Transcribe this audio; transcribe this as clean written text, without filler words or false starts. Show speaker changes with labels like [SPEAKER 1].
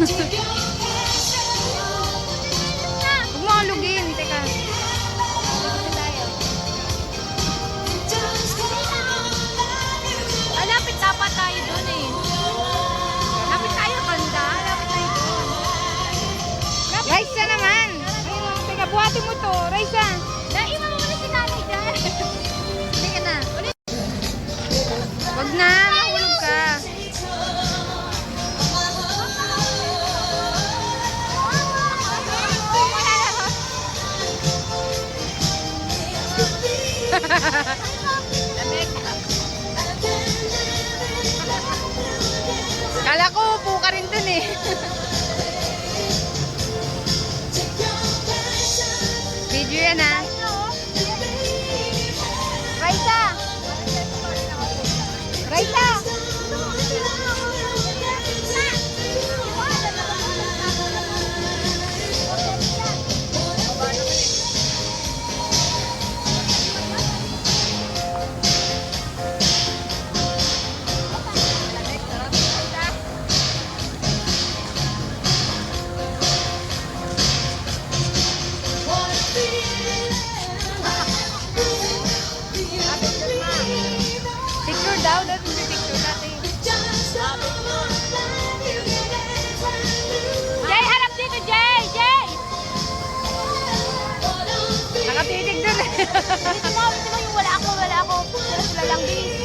[SPEAKER 1] Huwag mo alugin. Teka.
[SPEAKER 2] Lapit dapat tayo dun eh. Lapit tayo, banda. Lapit tayo dun.
[SPEAKER 1] Raisa naman. Ayun, teka, buhatin mo to. Raisa.
[SPEAKER 2] Naiwan mo muna si nanay dyan.
[SPEAKER 1] Teka na. Wag na. Mahulog ka. Kala ko upo ka rin dun eh. Video yan ah. Raisa! Raisa! Picture daw, dapat yung picture natin.
[SPEAKER 2] Jay, harap dito, Jay! Jay!
[SPEAKER 1] Nakatitig dun eh.
[SPEAKER 2] Dito mo yung wala ako. Sila lang, bis.